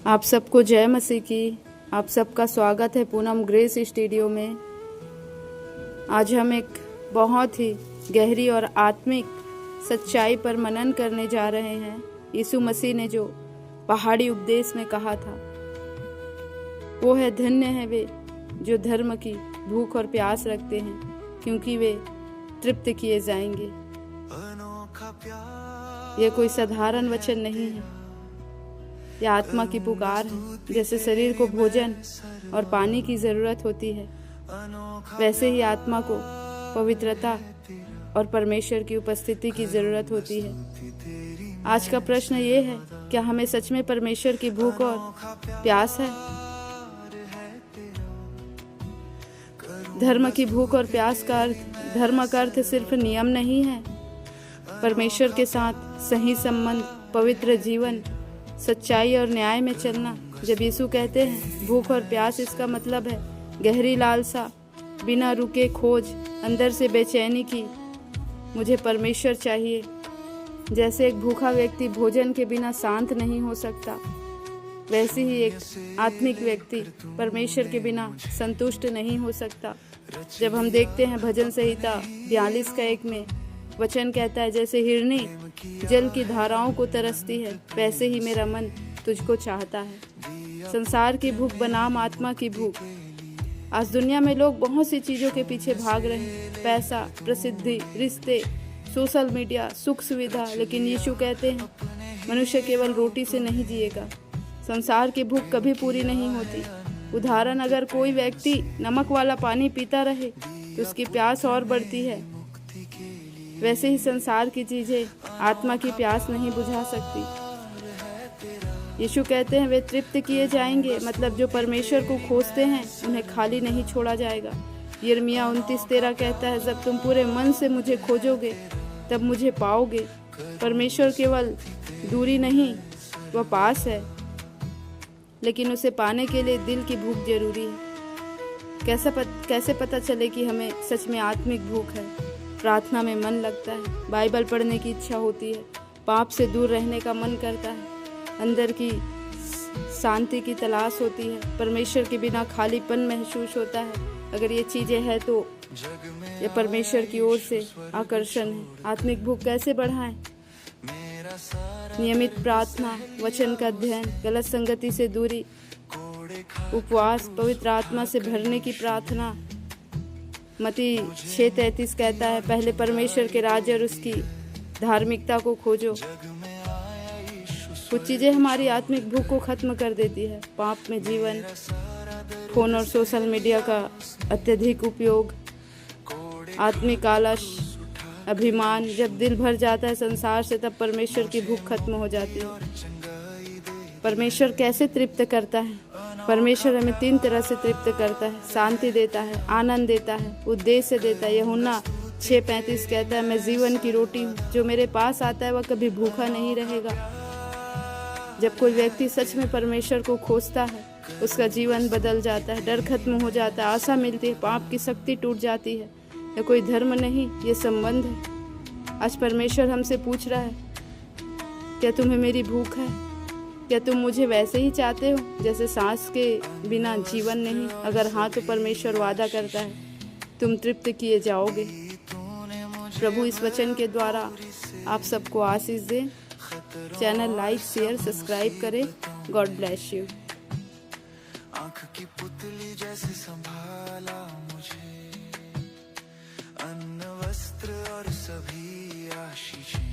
आप सबको जय मसीह की। आप सबका स्वागत है पूनम ग्रेस स्टूडियो में। आज हम एक बहुत ही गहरी और आत्मिक सच्चाई पर मनन करने जा रहे हैं। यीशु मसीह ने जो पहाड़ी उपदेश में कहा था वो है, धन्य है वे जो धर्म की भूख और प्यास रखते हैं, क्योंकि वे तृप्त किए जाएंगे। यह कोई साधारण वचन नहीं है, यह आत्मा की पुकार है। जैसे शरीर को भोजन और पानी की जरूरत होती है, वैसे ही आत्मा को पवित्रता और परमेश्वर की उपस्थिति की जरूरत होती है। आज का प्रश्न ये है, क्या हमें सच में परमेश्वर की भूख और प्यास है? धर्म की भूख और प्यास का अर्थ, धर्म का अर्थ सिर्फ नियम नहीं है। परमेश्वर के साथ सही संबंध, पवित्र जीवन, सच्चाई और न्याय में चलना। जब यीशु कहते हैं भूख और प्यास, इसका मतलब है गहरी लालसा, बिना रुके खोज, अंदर से बेचैनी की, मुझे परमेश्वर चाहिए। जैसे एक भूखा व्यक्ति भोजन के बिना शांत नहीं हो सकता, वैसे ही एक आत्मिक व्यक्ति परमेश्वर के बिना संतुष्ट नहीं हो सकता। जब हम देखते हैं भजन संहिता 42:1 में वचन कहता है, जैसे हिरनी जल की धाराओं को तरसती है, वैसे ही मेरा मन तुझको चाहता है। संसार की भूख बनाम आत्मा की भूख। आज दुनिया में लोग बहुत सी चीजों के पीछे भाग रहे हैं, पैसा, प्रसिद्धि, रिश्ते, सोशल मीडिया, सुख सुविधा। लेकिन यीशु कहते हैं मनुष्य केवल रोटी से नहीं जिएगा। संसार की भूख कभी पूरी नहीं होती। उदाहरण, अगर कोई व्यक्ति नमक वाला पानी पीता रहे तो उसकी प्यास और बढ़ती है। वैसे ही संसार की चीजें आत्मा की प्यास नहीं बुझा सकती। यीशु कहते हैं वे तृप्त किए जाएंगे, मतलब जो परमेश्वर को खोजते हैं उन्हें खाली नहीं छोड़ा जाएगा। यिर्मयाह 29:13 कहता है, जब तुम पूरे मन से मुझे खोजोगे तब मुझे पाओगे। परमेश्वर केवल दूरी नहीं, वह पास है, लेकिन उसे पाने के लिए दिल की भूख जरूरी है। कैसे पता चले कि हमें सच में आत्मिक भूख है? प्रार्थना में मन लगता है, बाइबल पढ़ने की इच्छा होती है, पाप से दूर रहने का मन करता है, अंदर की शांति की तलाश होती है, परमेश्वर के बिना खालीपन महसूस होता है। अगर ये चीजें हैं तो ये परमेश्वर की ओर से आकर्षण है। आत्मिक भूख कैसे बढ़ाएं? नियमित प्रार्थना, वचन का अध्ययन, गलत संगति से दूरी, उपवास, पवित्र आत्मा से भरने की प्रार्थना। मत्ती 6:33 कहता है, पहले परमेश्वर के राज्य और उसकी धार्मिकता को खोजो। कुछ चीजें हमारी आत्मिक भूख को खत्म कर देती है। पाप में जीवन, फोन और सोशल मीडिया का अत्यधिक उपयोग, आत्मिक आलस, अभिमान। जब दिल भर जाता है संसार से, तब परमेश्वर की भूख खत्म हो जाती है। परमेश्वर कैसे तृप्त करता है? परमेश्वर हमें 3 तरह से तृप्त करता है। शांति देता है, आनंद देता है, उद्देश्य देता है। यूहन्ना 6:35 कहता है, मैं जीवन की रोटी हूँ, जो मेरे पास आता है वह कभी भूखा नहीं रहेगा। जब कोई व्यक्ति सच में परमेश्वर को खोजता है, उसका जीवन बदल जाता है, डर खत्म हो जाता है, आशा मिलती है, पाप की शक्ति टूट जाती है। यह कोई धर्म नहीं, ये संबंध है। आज परमेश्वर हमसे पूछ रहा है, क्या तुम्हें मेरी भूख है? क्या तुम मुझे वैसे ही चाहते हो जैसे सांस के बिना जीवन नहीं? अगर हाँ, तो परमेश्वर वादा करता है तुम तृप्त किए जाओगे। प्रभु इस वचन के द्वारा आप सबको आशीष दे। चैनल लाइक, शेयर, सब्सक्राइब करें। God bless you. आँख की पुतली जैसे संभाला मुझे, अन्न, वस्त्र और सभी आशीषें।